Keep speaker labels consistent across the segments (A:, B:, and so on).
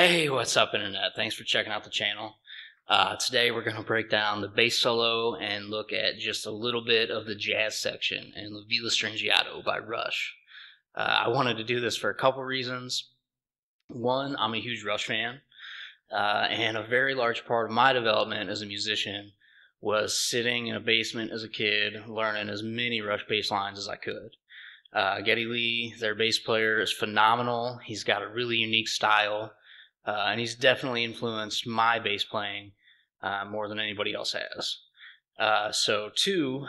A: Hey, what's up, Internet? Thanks for checking out the channel. Today we're going to break down the bass solo and look at just a little bit of the jazz section in La Villa Strangiato by Rush. I wanted to do this for a couple reasons. One, I'm a huge Rush fan, and a very large part of my development as a musician was sitting in a basement as a kid, learning as many Rush bass lines as I could. Geddy Lee, their bass player, is phenomenal. He's got a really unique style. And he's definitely influenced my bass playing more than anybody else has. So two,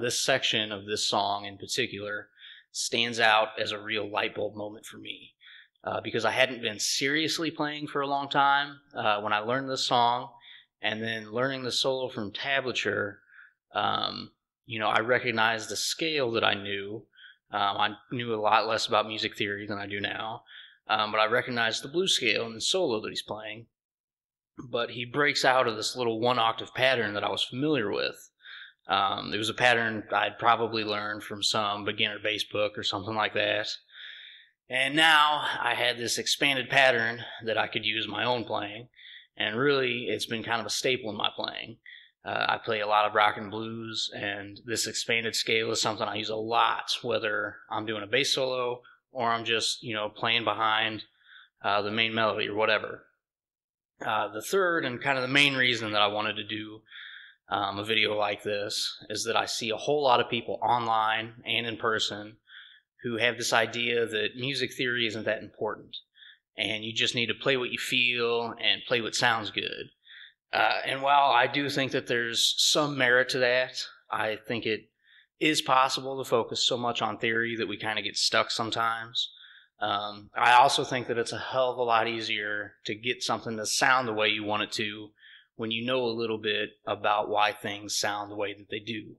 A: this section of this song in particular stands out as a real light bulb moment for me. Because I hadn't been seriously playing for a long time when I learned this song, and then learning the solo from tablature, I recognized the scale that I knew. I knew a lot less about music theory than I do now. But I recognize the blues scale in the solo that he's playing. But he breaks out of this little one-octave pattern that I was familiar with. It was a pattern I'd probably learned from some beginner bass book or something like that. And now I had this expanded pattern that I could use in my own playing. And really, it's been kind of a staple in my playing. I play a lot of rock and blues, and this expanded scale is something I use a lot, whether I'm doing a bass solo or I'm just, playing behind the main melody or whatever. The third and kind of the main reason that I wanted to do a video like this is that I see a whole lot of people online and in person who have this idea that music theory isn't that important, and you just need to play what you feel and play what sounds good. And while I do think that there's some merit to that, I think it is possible to focus so much on theory that we kind of get stuck sometimes. I also think that it's a hell of a lot easier to get something to sound the way you want it to when you know a little bit about why things sound the way that they do.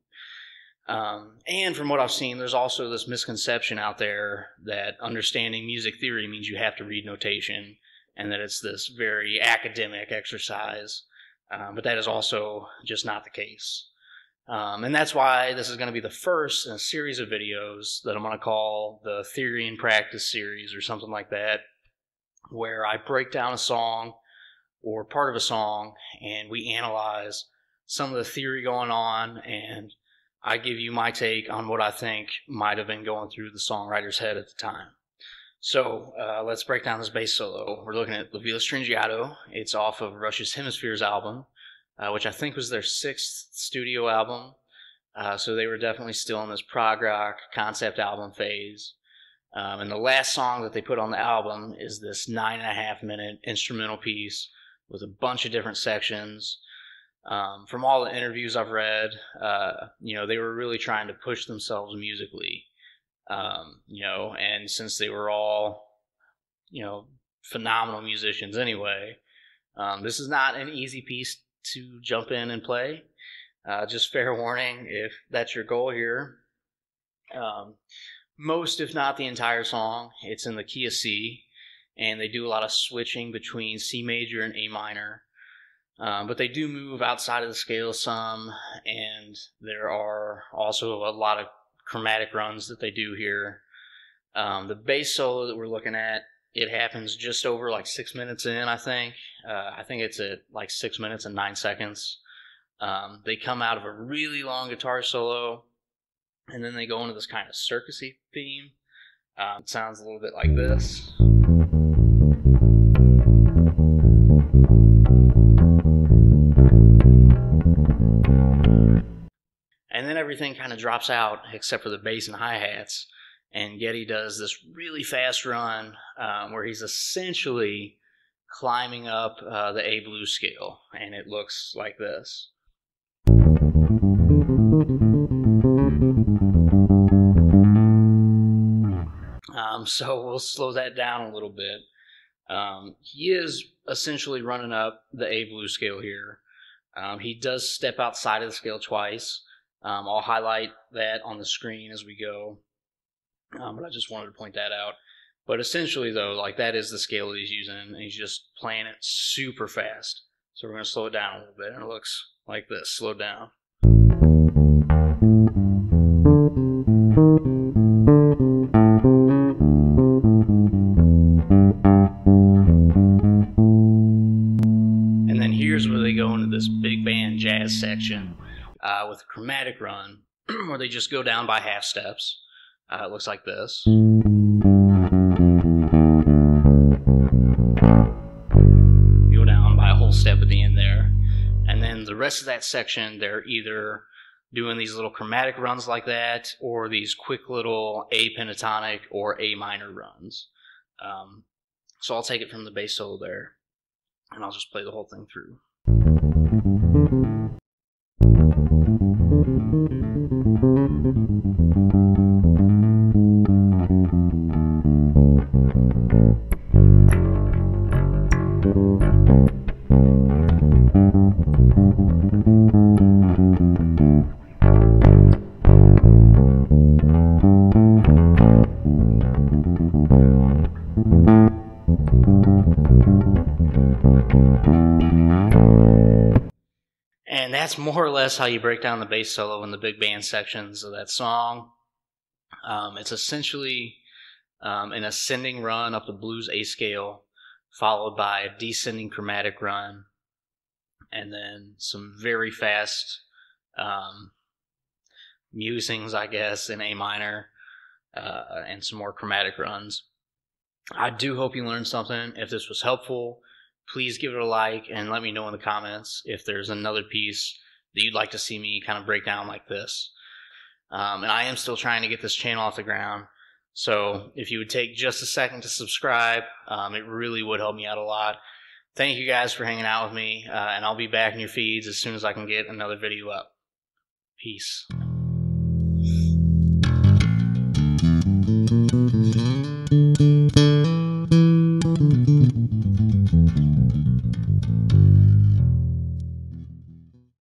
A: And from what I've seen, there's also this misconception out there that understanding music theory means you have to read notation and that it's this very academic exercise. But that is also just not the case. And that's why this is going to be the first in a series of videos that I'm going to call the Theory and Practice series or something like that, where I break down a song or part of a song and we analyze some of the theory going on, and I give you my take on what I think might have been going through the songwriter's head at the time. So let's break down this bass solo. We're looking at La Villa Strangiato. It's off of Rush's Hemispheres album, which I think was their 6th studio album. So they were definitely still in this prog rock concept album phase. And the last song that they put on the album is this 9.5-minute instrumental piece with a bunch of different sections. From all the interviews I've read, they were really trying to push themselves musically. And since they were all, phenomenal musicians anyway, this is not an easy piece to jump in and play. Just fair warning, if that's your goal here. Most, if not the entire song, it's in the key of C, and they do a lot of switching between C major and A minor. But they do move outside of the scale some, and there are also a lot of chromatic runs that they do here. The bass solo that we're looking at, it happens just over like 6 minutes in, I think. I think it's at like 6 minutes and 9 seconds. They come out of a really long guitar solo, and then they go into this kind of circusy theme. It sounds a little bit like this. And then everything kind of drops out except for the bass and hi-hats. And Geddy does this really fast run where he's essentially climbing up the A blues scale. And it looks like this. So we'll slow that down a little bit. He is essentially running up the A blues scale here. He does step outside of the scale twice. I'll highlight that on the screen as we go, but I just wanted to point that out. But essentially, though, like that is the scale that he's using, and he's just playing it super fast. So we're going to slow it down a little bit, and it looks like this, slowed down. section with a chromatic run where they just go down by half steps. It looks like this. Go down by a whole step at the end there. And then the rest of that section, they're either doing these little chromatic runs like that, or these quick little A pentatonic or A minor runs. So I'll take it from the bass solo there, and I'll just play the whole thing through. And that's more or less how you break down the bass solo in the big band sections of that song. It's essentially an ascending run up the blues A scale, followed by a descending chromatic run, and then some very fast musings, I guess, in A minor, and some more chromatic runs. I do hope you learned something. If this was helpful, please give it a like and let me know in the comments if there's another piece that you'd like to see me kind of break down like this. And I am still trying to get this channel off the ground, so if you would take just a second to subscribe, it really would help me out a lot. Thank you guys for hanging out with me, and I'll be back in your feeds as soon as I can get another video up. Peace.